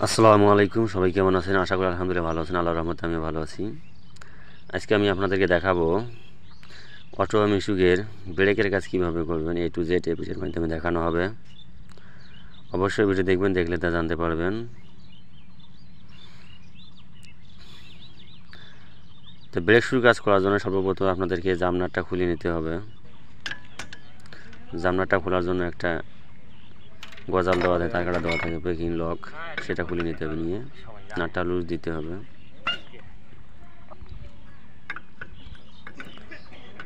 আসসালামু আলাইকুম, সবাই কেমন আছেন? আশা করি আলহামদুলিল্লাহ ভালো আছেন। আল্লাহর রহমতে আমি ভালো আছি। আজকে আমি আপনাদেরকে দেখাবো অটো মিশুকের ব্রেকের কাজ কীভাবে করবেন, A to Z এই ভিডিওর মাধ্যমে দেখানো হবে। অবশ্যই ভিডিও দেখবেন, দেখলে তা জানতে পারবেন। তো ব্রেক শুর কাজ করার জন্য সর্বপ্রথম আপনাদেরকে জামনারটা খুলে নিতে হবে। জামনারটা খোলার জন্য একটা গজাল দেওয়া থাকে, তার কাটা দেওয়া থাকে, ব্রেকিং লক, সেটা খুলে নিতে হবে। নিয়ে নাটটা লুজ দিতে হবে।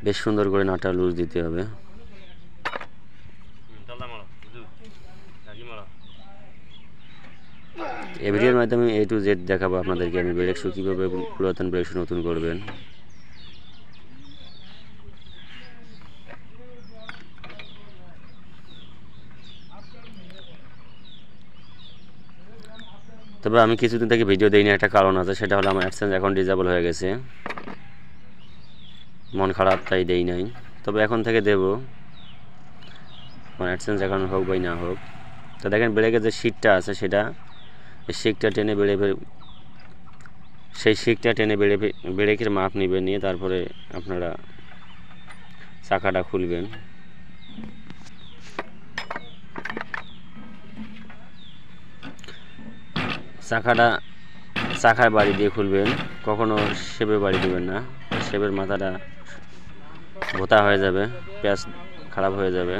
বেশ সুন্দর করে নাটটা লুজ দিতে হবে। এই ভিডিওর মাধ্যমে A to Z দেখাবো আপনাদেরকে আমি ব্রেক শু কীভাবে পুরাতন ব্রেক শু নতুন করবেন। তবে আমি কিছুদিন থেকে ভিডিও দিইনি, একটা কারণ আছে, সেটা হলো আমার অ্যাডসেন্স অ্যাকাউন্ট ডিসেবল হয়ে গেছে। মন খারাপ, তাই দেই নাই। তবে এখন থেকে দেব, আমার অ্যাডসেন্স অ্যাকাউন্ট হোক বা না হোক। তো দেখেন ব্রেকের যে শিকটা আছে, সেটা শিকটা টেনে সেই শিকটা টেনে ব্রেকের মাপ নেবেন। নিয়ে তারপরে আপনারা চাকাটা খুলবেন। চাকায় বাড়ি দিয়ে খুলবেন, কখনো শেপে বাড়ি দেবেন না। শেপের মাথাটা ভোতা হয়ে যাবে, প্যাঁচ খারাপ হয়ে যাবে।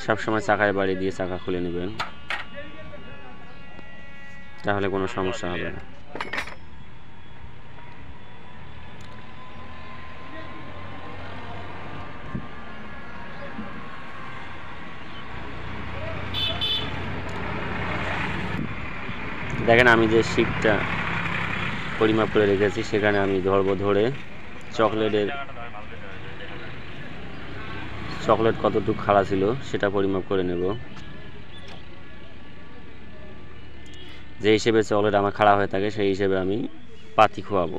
সবসময় চাকায় বাড়ি দিয়ে চাকা খুলে নেবেন, তাহলে কোনো সমস্যা হবে না। দেখেন আমি যে শিকটা পরিমাপ করে রেখেছি, সেখানে আমি ধরে চকলেট কতটুকু খাড়া ছিল সেটা পরিমাপ করে নেব। যে হিসেবে চকলেট আমার খাড়া হয়ে থাকে, সেই হিসেবে আমি পাতি খোয়াবো।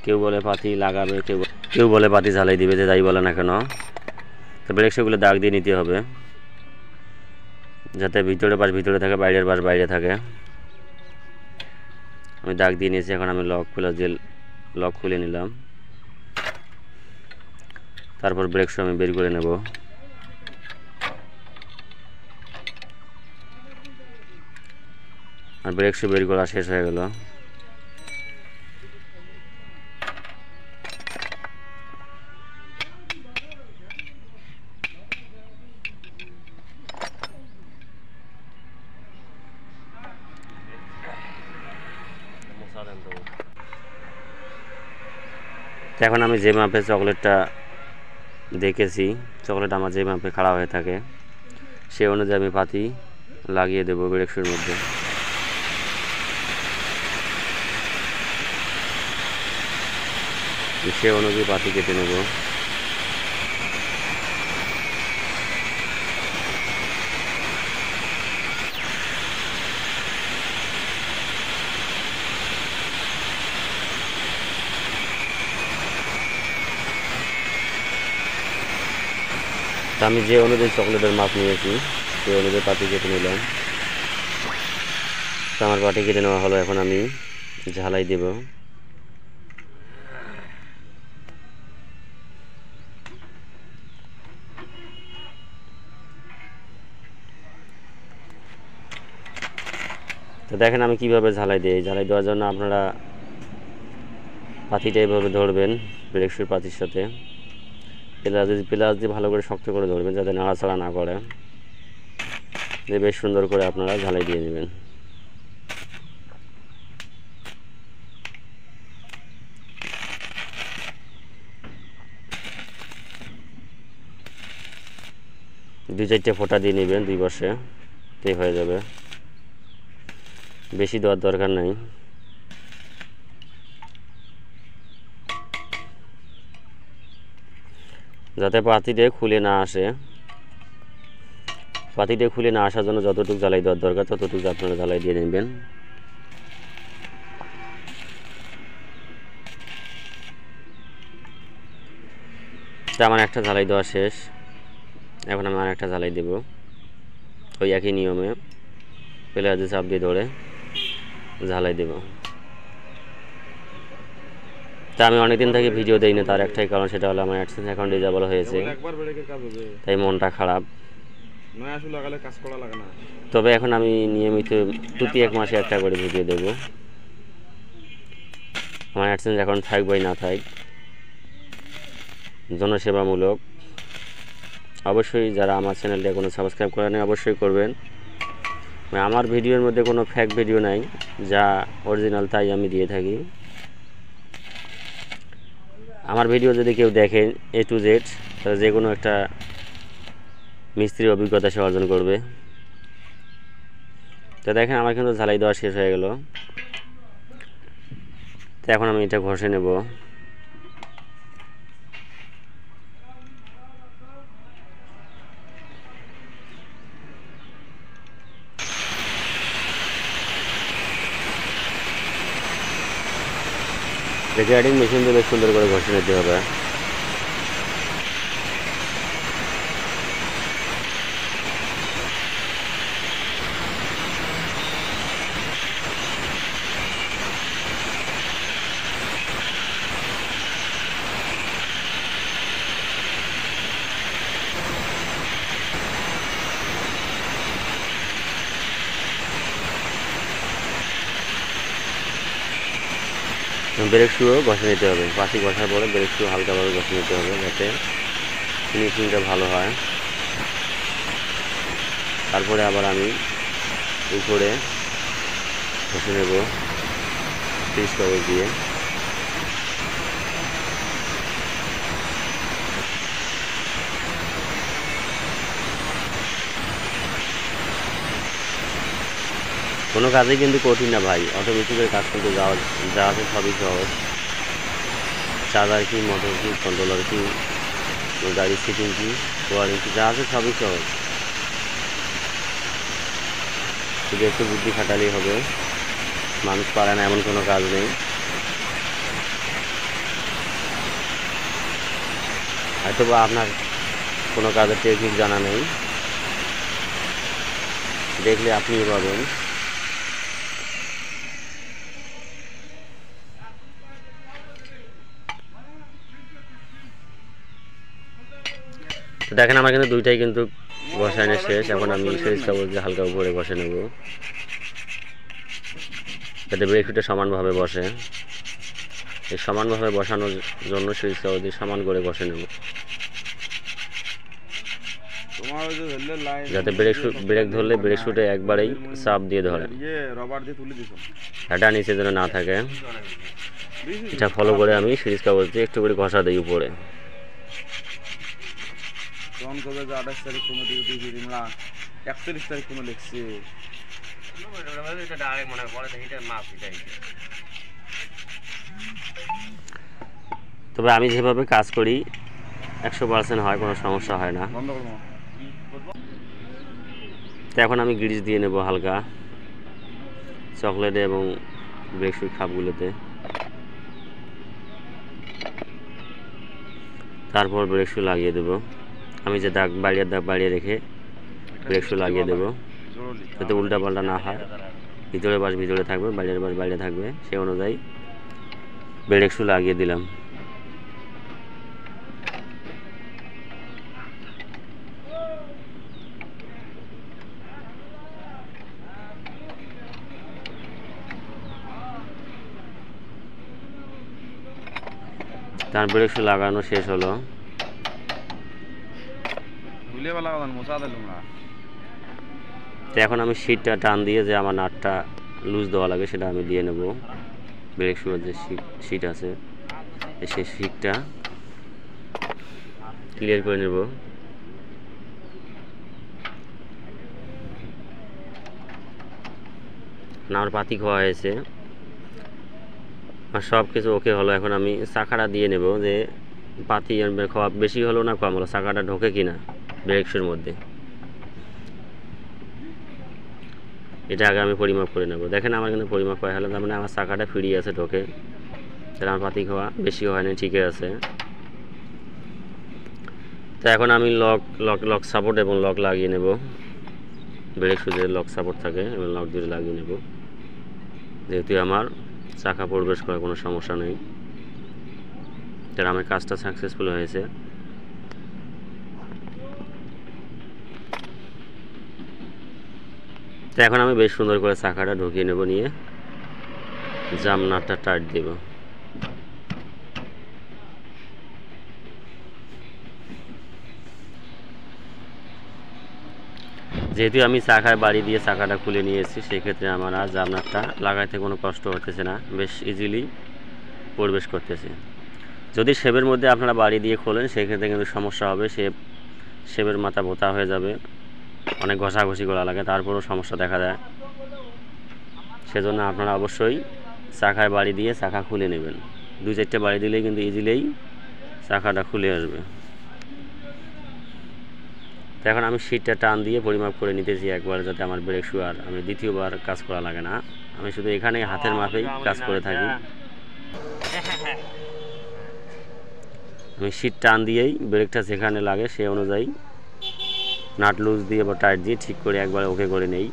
কেউ বলে পাতি লাগাবে, কেউ বলে পাতি ঝালাই দিবে, যে যাই বলে না কেন। তো ব্রেক শুগুলো দাগ দিয়ে নিতে হবে, যাতে ভিতরে পাশ ভিতরে থাকে, বাইরের পাশ বাইরে থাকে। আমি দাগ দিয়ে নিয়েছি। এখন আমি লক খুলে নিলাম। তারপর ব্রেক শু আমি বের করে নেব। আর ব্রেক শু বের করা শেষ হয়ে গেল। এখন আমি যে মাপে চকলেটটা দেখেছি, চকলেট আমার যে মাপে খাড়া হয়ে থাকে, সে অনুযায়ী আমি পাতি লাগিয়ে দেবো ব্রেক শুর মধ্যে। সে অনুযায়ী পাতি কেটে নেব। আমি যে অনুযায়ী চকলেটের মাপ নিয়েছি, সেই অনুযায়ী পাতি কেটে নিলাম। তো আমার পাটি কেটে নেওয়া হলো। এখন আমি ঝালাই দেব। তো দেখেন আমি কিভাবে ঝালাই দিই। ঝালাই দেওয়ার জন্য আপনারা পাতিটা এভাবে ধরবেন ব্রেক শুর পাতির সাথে। প্লাস দিয়ে ভালো করে শক্ত করে ধরবেন, যাতে নাড়াচাড়া না করে। দিয়ে বেশ সুন্দর করে আপনারা ঝালাই দিয়ে নেবেন। দুই চারটে ফোঁটা দিয়ে নেবেন দুই পাশে, তাই হয়ে যাবে। বেশি দেওয়ার দরকার নাই। যাতে পাতিটা খুলে না আসে, পাতিটা খুলে না আসার জন্য যতটুকু জ্বালাই দেওয়ার দরকার ততটুকু আপনারা জ্বালাই দিয়ে নেবেন। আমার একটা ঝালাই দেওয়া শেষ। এখন আমি আরেকটা জ্বালাই দেব ওই একই নিয়মে, প্লেয়ার দিয়ে চাপ দিয়ে ধরে জ্বালাই দেব। তা আমি অনেকদিন থেকে ভিডিও দেই না, তার একটাই কারণ, সেটা হলো আমার অ্যাডসেন্স অ্যাকাউন্ট ডিসেবল হয়েছে, তাই মনটা খারাপ। তবে এখন আমি নিয়মিত প্রতি এক মাসে একটা করে ভিডিও দেব। আমার অ্যাডসেন্স অ্যাকাউন্ট থাক বা না থাক, জনসেবামূলক। অবশ্যই যারা আমার চ্যানেলটা কোনো সাবস্ক্রাইব করেন অবশ্যই করবেন। আমার ভিডিওর মধ্যে কোনো ফেক ভিডিও নাই, যা অরিজিনাল তাই আমি দিয়ে থাকি। আমার ভিডিও যদি কেউ দেখেন A to Z, তাহলে যে কোনো একটা মিস্ত্রির অভিজ্ঞতা সে অর্জন করবে। তো দেখেন আমার কিন্তু ঝালাই দেওয়া শেষ হয়ে গেল। তো এখন আমি এটা ঘষে নেব। গ্রাইন্ডিং মেশিন দিয়ে বেশ সুন্দর করে ঘষে নিতে হবে। ব্রেক শুও ঘষে নিতে হবে, পাশি ঘষার পরে ব্রেক শু হালকাভাবে ঘষে নিতে হবে যাতে ফিনিশিংটা ভালো হয়। তারপরে আবার আমি উপরে ঘষে নেব ফ্রিজ কাগজ দিয়ে। কোনো কাজই কিন্তু কঠিন না ভাই, অটোমেটিকের কাজ করতে যা আছে সবই সহজ। চার্জার কি, মোটর কি, কন্ট্রোলার কি, গাড়ির সিটিং কি, ওয়ারিং কি, যা আছে সবই সহজ। শুধু একটু বুদ্ধি খাটালেই হবে, মানুষ পারে না এমন কোনো কাজ নেই। হয়তো বা আপনার কোনো কাজের টেকনিক জানা নেই, দেখলে আপনিই পাবেন। তো দেখেন আমার কিন্তু দুইটাই কিন্তু ঘষানো শেষ। এখন আমি ফ্রিজ কাগজ দিয়ে হালকা উপরে ঘষে নেব যাতে ব্রেক শুটা সমানভাবে বসে। এই সমানভাবে বসানোর জন্য ফ্রিজ কাগজ দিয়ে সমান করে ঘষে নেব যাতে ব্রেক ধরলে ব্রেক শুটে একবারেই চাপ দিয়ে ধরে, এটা নিচে যেন না থাকে। এটা ফলো করে আমি ফ্রিজ কাগজ দিয়ে একটু করে ঘষা দিই উপরে। তবে 28 তারিখ কোনো ডিউটি দিই না, 31 তারিখ কোনো লিখছি। তবে আমি যেভাবে কাজ করি 100% হয়, কোনো সমস্যা হয় না। তো এখন আমি গ্রিজ দিয়ে নেব হালকা চকলেটে এবং ব্রেক শুর খাপগুলোতে। তারপর ব্রেক শু লাগিয়ে দেব। আমি যে দাগ বাড়িয়ে রেখে ব্রেক শু লাগিয়ে দেব যাতে উল্টা পাল্টা না হয়। ভিতরে বাস ভিতরে থাকবে, বাইরের বাস বাইরে থাকবে, সেই অনুযায়ী ব্রেক শু লাগিয়ে দিলাম। তার ব্রেক শু লাগানো শেষ হলো। তো এখন আমি সিটটা টান দিয়ে যে আমার নাটটা লুজ দেওয়া লাগে সেটা আমি দিয়ে নেব। ব্রেক শুর যে সিট আছে সেই সিটটা ক্লিয়ার করে নেব। আমার পাতি খাওয়া হয়েছে, আর সব কিছু ওকে হলো। এখন আমি চাকাটা দিয়ে নেব যে পাতি খাওয়া বেশি হলো না কম হলো, চাকাটা ঢোকে কিনা ব্রেক শুর মধ্যে, এটা আগে আমি পরিমাপ করে নেব। দেখেন আমার কিন্তু পরিমাপ করা হলো, তার মানে আমার চাকাটা ফ্রি আছে, ঢোকে। তাহলে আমার পাতি খাওয়া বেশি হয় না, ঠিকই আছে। তো এখন আমি লক লক লক সাপোর্ট এবং লক লাগিয়ে নেব। ব্রেক শুজে লক সাপোর্ট থাকে এবং লক দিয়ে লাগিয়ে নেব, যেহেতু আমার চাকা প্রবেশ করার কোনো সমস্যা নেই। তার আমার কাজটা সাকসেসফুল হয়েছে। তো এখন আমি বেশ সুন্দর করে চাকাটা ঢুকিয়ে নেব, নিয়ে জাম নাটটা টাইট দেব। যেহেতু আমি চাকায় বাড়ি দিয়ে চাকাটা খুলে নিয়েছি, সেক্ষেত্রে আমার আর জাম নাটটা লাগাইতে কোনো কষ্ট হতেছে না, বেশ ইজিলি প্রবেশ করতেছে। যদি শেপের মধ্যে আপনারা বাড়ি দিয়ে খোলেন সেক্ষেত্রে কিন্তু সমস্যা হবে, শেপের মাথা ভোতা হয়ে যাবে, অনেক ঘষাঘষি করা লাগে, তারপরেও সমস্যা দেখা দেয়। সেজন্য আপনারা অবশ্যই চাকায় বাড়ি দিয়ে চাকা খুলে নেবেন। 2-4টে বাড়ি দিলেই কিন্তু ইজিলেই চাকাটা খুলে আসবে। তো এখন আমি সিটটা টান দিয়ে পরিমাপ করে নিতেছি একবার, যাতে আমার ব্রেক শু আর আমি দ্বিতীয়বার কাজ করা লাগে না। আমি শুধু এখানে হাতের মাপেই কাজ করে থাকি। আমি সিট টান দিয়েই ব্রেকটা যেখানে লাগে সেই অনুযায়ী নাট লুজ দিয়ে বা টাইট দিয়ে ঠিক করে একবার ওকে করে নেই।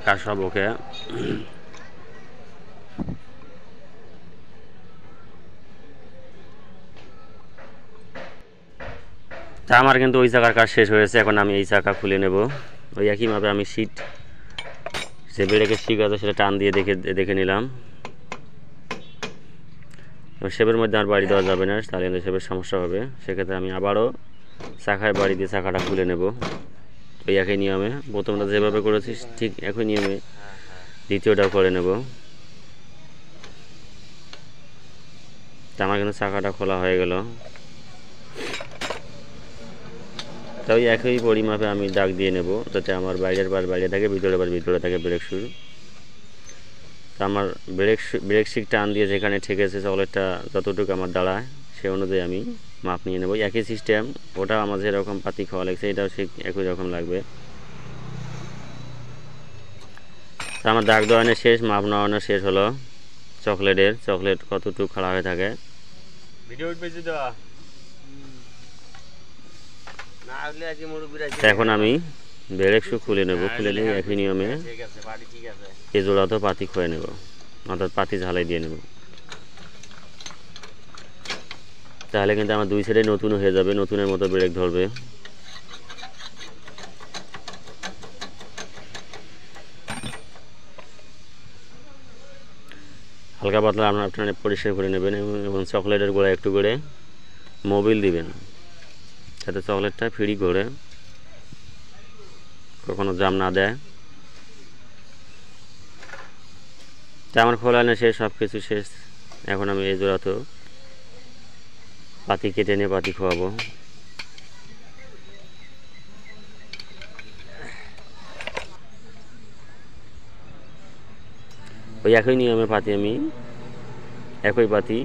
কাজ সব ওকে। তা আমার কিন্তু ওই চাকার কাজ শেষ হয়েছে। এখন আমি এই চাকা খুলে নেব। ওই একইভাবে আমি সিট যে ব্রেকের শিক আছে সেটা টান দিয়ে দেখে নিলাম। শেপের মধ্যে আর বাড়ি দেওয়া যাবে না, তাহলে কিন্তু শেপের সমস্যা হবে। সেক্ষেত্রে আমি আবারও চাকায় বাড়ি দিয়ে চাকাটা খুলে নেব। ওই একই নিয়মে প্রথমটা যেভাবে করেছি ঠিক একই নিয়মে দ্বিতীয়টাও করে নেব। তা আমার কিন্তু চাকাটা খোলা হয়ে গেল। তাই একই পরিমাপে আমি দাগ দিয়ে নেব, যাতে আমার বাইরের বার বাইরে থাকে, ভিতরে বার ভিতরে থাকে ব্রেক শু। তা আমার ব্রেক শিক টান দিয়ে যেখানে ঠেকেছে চকলেটটা যতটুকু আমার দাঁড়ায় সে অনুযায়ী আমি মাপ নিয়ে নেব। একই সিস্টেম, ওটা আমার যেরকম পাতি খাওয়া লাগছে এটাও ঠিক একই রকম লাগবে। তা আমার দাগ দেওয়ানো শেষ, মাপ নেওয়ানো শেষ হলো। চকলেট কতটুকু খাড়া হয়ে থাকে। এখন আমি ব্রেক শু খুলে নেব। খুলে নিয়ে একই নিয়মে এই জোড়াতেও পাতি খুঁয়ে নেব, অর্থাৎ পাতি ঝালাই দিয়ে নেব। তাহলে কিন্তু আমার দুই সাইডে নতুন হয়ে যাবে, নতুনের মতো ব্রেক ধরবে। হালকা পাতলা আপনারা পরিষ্কার করে নেবেন এবং চকলেটের গোড়া একটু করে মোবিল দিবেন, যাতে চকলেটটা ফ্রি করে কখনো জাম না দেয়। তা আমার খোলানো শেষ, সব কিছু শেষ। এখন আমি এই জোড়াতেও পাতি কেটে নিয়ে পাতি খোয়াবো। ওই একই নিয়মে পাতি আমি একই পাতি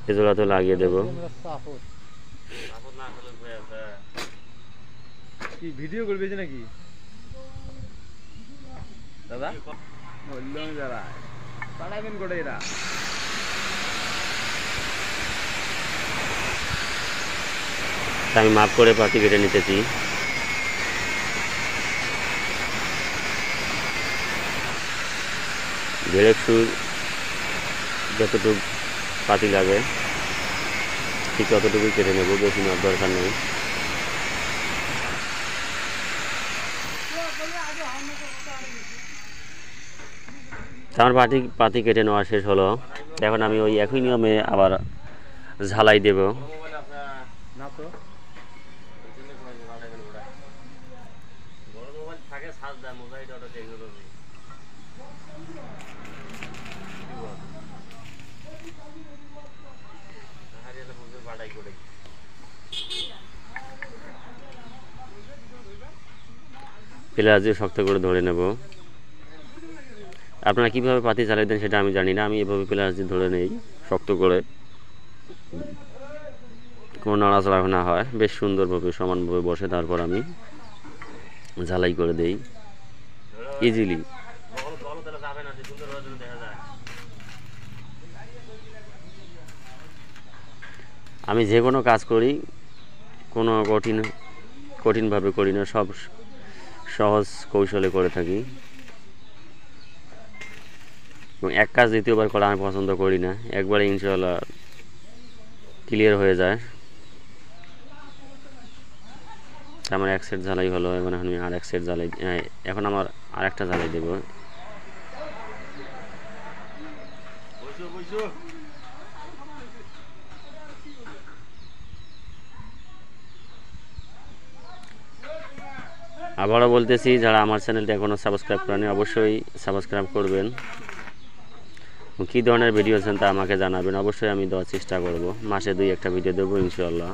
এই জোড়াতেও লাগিয়ে দেবো। কি ভিডিও করবে নাকি দাদা? বললাম যারা পাঠাবেন করে এরা। আমি মাপ করে পাতি কেটে নিতেছি। ব্রেক শু যতটুকু পাতি লাগে ঠিক ততটুকুই কেটে নেব, বেশি মাপ দরকার নেই। আমার পাতি কেটে নেওয়া শেষ হলো। এখন আমি ওই একই নিয়মে আবার ঝালাই দেব। প্লাস দিয়ে শক্ত করে ধরে নেব। আপনারা কীভাবে পাতি জ্বালিয়ে দেন সেটা আমি জানি না, আমি এভাবে প্লাস দিয়ে ধরে নেই শক্ত করে, কোনো নাড়াচাড়া না হয়, বেশ সুন্দরভাবে সমানভাবে বসে। তারপর আমি ঝালাই করে দেই ইজিলি। আমি যে কোনো কাজ করি কোনো কঠিনভাবে করি না, সব সহজ কৌশলে করে থাকি এবং এক কাজ দ্বিতীয়বার করা আমি পছন্দ করি না, একবারে ইনশাআল্লাহ ক্লিয়ার হয়ে যায়। আমার এক সেট ঝালাই হলো, এখন আমি আর এক সেট ঝালাই, এখন আমার আর একটা ঝালাই দেবো। আবারও বলতেছি, যারা আমার চ্যানেলটা এখনও সাবস্ক্রাইব করেনি অবশ্যই সাবস্ক্রাইব করবেন। কী ধরনের ভিডিও আছেন তা আমাকে জানাবেন, অবশ্যই আমি দেওয়ার চেষ্টা করব। মাসে 2-1টা ভিডিও দেবো ইনশাআল্লাহ।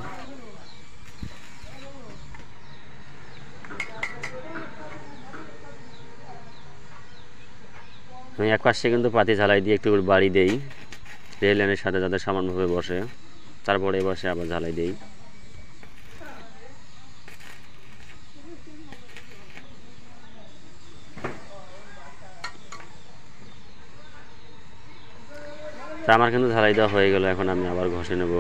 আমি এক পাশে কিন্তু পাতি ঝালাই দিয়ে একটু বাড়ি দেই, রেল লাইনের সাথে যাদের সমানভাবে বসে, তারপরে এই পাশে আবার ঝালাই দেই। তা আমার কিন্তু ঝালাই দেওয়া হয়ে গেল, এখন আমি আবার ঘষে নেব।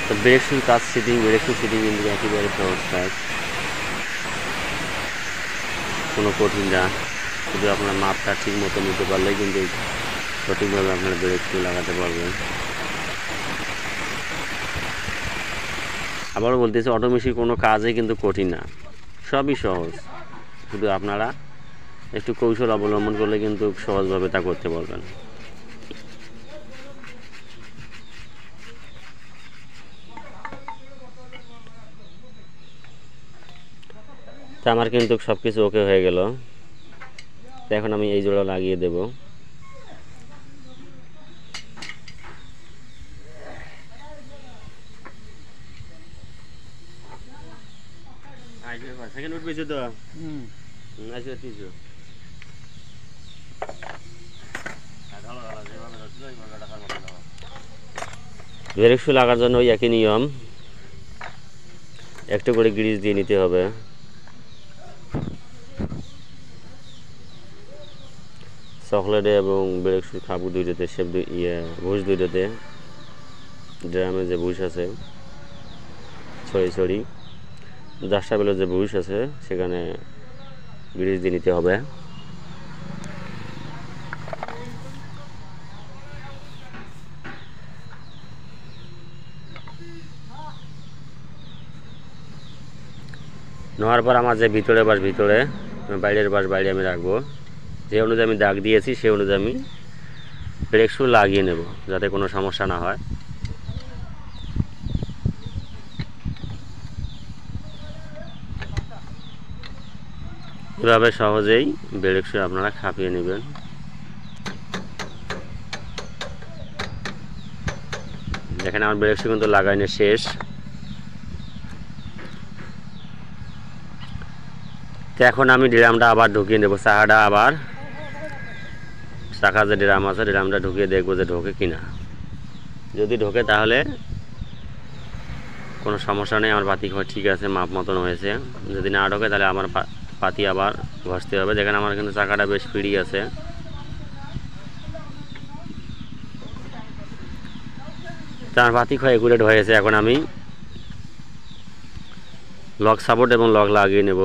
তো ব্রেক শুর কাজ সিটিং, ব্রেক শুর সিটিং কিন্তু একেবারে সহজ কাজ, কোনো কঠিন না। শুধু আপনার মাপটা ঠিক মতো নিতে পারলেই কিন্তু সঠিকভাবে আপনার ব্রেক শু লাগাতে পারবেন। আবারও বলতেছি, অটোমেশিন কোনো কাজই কিন্তু কঠিন না, সবই সহজ। শুধু আপনারা একটু কৌশল অবলম্বন করলে কিন্তু সহজভাবে তা করতে পারবেন। তা আমার কিন্তু সব কিছু ওকে হয়ে গেল, এখন আমি এই জোড়া লাগিয়ে দেব। ব্রেক শু লাগার জন্য ওই একই নিয়ম, একটু করে গ্রিজ দিয়ে নিতে হবে। চকলেটে এবং ব্রেক শু কাপড় দুইটাতে, শেপ ভুষ দুইটাতে, ড্রামে যে ভুষ আছে, সরি জাস্টাবেলের যে ভুষ আছে সেখানে গ্রিজ দিয়ে নিতে হবে। নেওয়ার পর আমার যে ভিতরে বাস ভিতরে, বাইরের বাস বাইরে আমি রাখবো। যে অনুযায়ী আমি দাগ দিয়েছি সেই অনুযায়ী আমি ব্রেক শু লাগিয়ে নেব, যাতে কোনো সমস্যা না হয়। এভাবে সহজেই ব্রেক শু আপনারা খাপিয়ে নেবেন। দেখেন আমার ব্রেক শু কিন্তু লাগাইনি শেষ। তো এখন আমি ড্রামটা আবার ঢুকিয়ে নেব, চাকাটা আবার, চাকা যে ড্রাম আছে ড্রামটা ঢুকিয়ে দেখবো যে ঢোকে কিনা। যদি ঢোকে তাহলে কোনো সমস্যা নেই, আমার পাতি ঠিক আছে, মাপ মতন হয়েছে। যদি না ঢোকে তাহলে আমার পাতি আবার ঘষতে হবে। যেখানে আমার কিন্তু চাকাটা বেশ ফ্রি আছে। তো আমার পাতি ক্ষয় একুরেট হয়েছে, এখন আমি লক সাপোর্ট এবং লক লাগিয়ে নেব।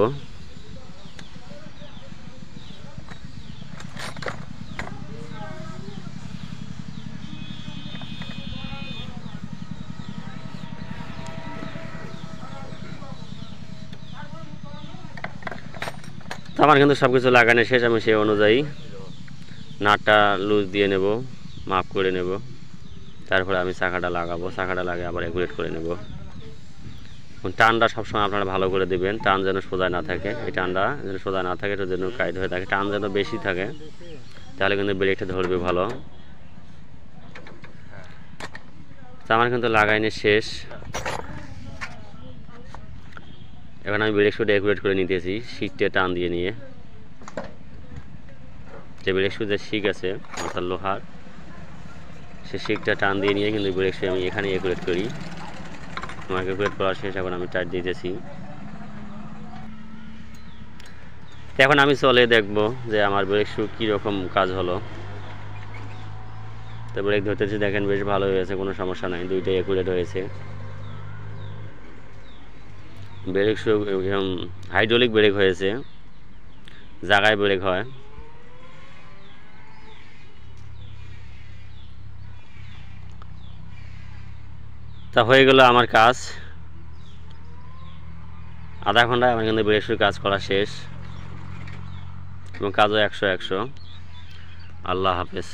আমার কিন্তু সব কিছু লাগানো শেষ, আমি সেই অনুযায়ী নাটটা লুজ দিয়ে নেব, মাপ করে নেব। তারপরে আমি চাকাটা লাগাবো, চাকাটা লাগিয়ে আবার একুরেট করে নেব। টানটা সবসময় আপনারা ভালো করে দেবেন, টান যেন সোজা না থাকে, এই টানটা যেন সোজা না থাকে, এটা যেন টাইট হয়ে থাকে। টান যেন বেশি থাকে, তাহলে কিন্তু ব্রেকটা ধরবে ভালো। তা আমার কিন্তু লাগাইনি শেষ, এখন আমি ব্রেক শুটা একুরেট করে নিতেছি, শিকটা টান দিয়ে নিয়ে। যে ব্রেক শু যে শিক আছে অর্থাৎ লোহার, সে শিকটা টান দিয়ে নিয়ে কিন্তু ব্রেক শু আমি এখানে একুরেট করি। আমার একুরেট করা শেষ, এখন আমি টাইট দিতেছি। এখন আমি চলে দেখব যে আমার ব্রেক শু কীরকম কাজ হলো। তো ব্রেক ধরতেছি, দেখেন বেশ ভালো হয়েছে, কোনো সমস্যা নাই, দুইটাই একুরেট হয়েছে। ব্রেক শু হাইড্রোলিক ব্রেক হয়েছে, জায়গায় ব্রেক হয়। তা হয়ে গেল আমার কাজ, আধা ঘন্টায় আমার কিন্তু ব্রেক শুর কাজ করা শেষ এবং কাজও 100-100। আল্লাহ হাফেজ।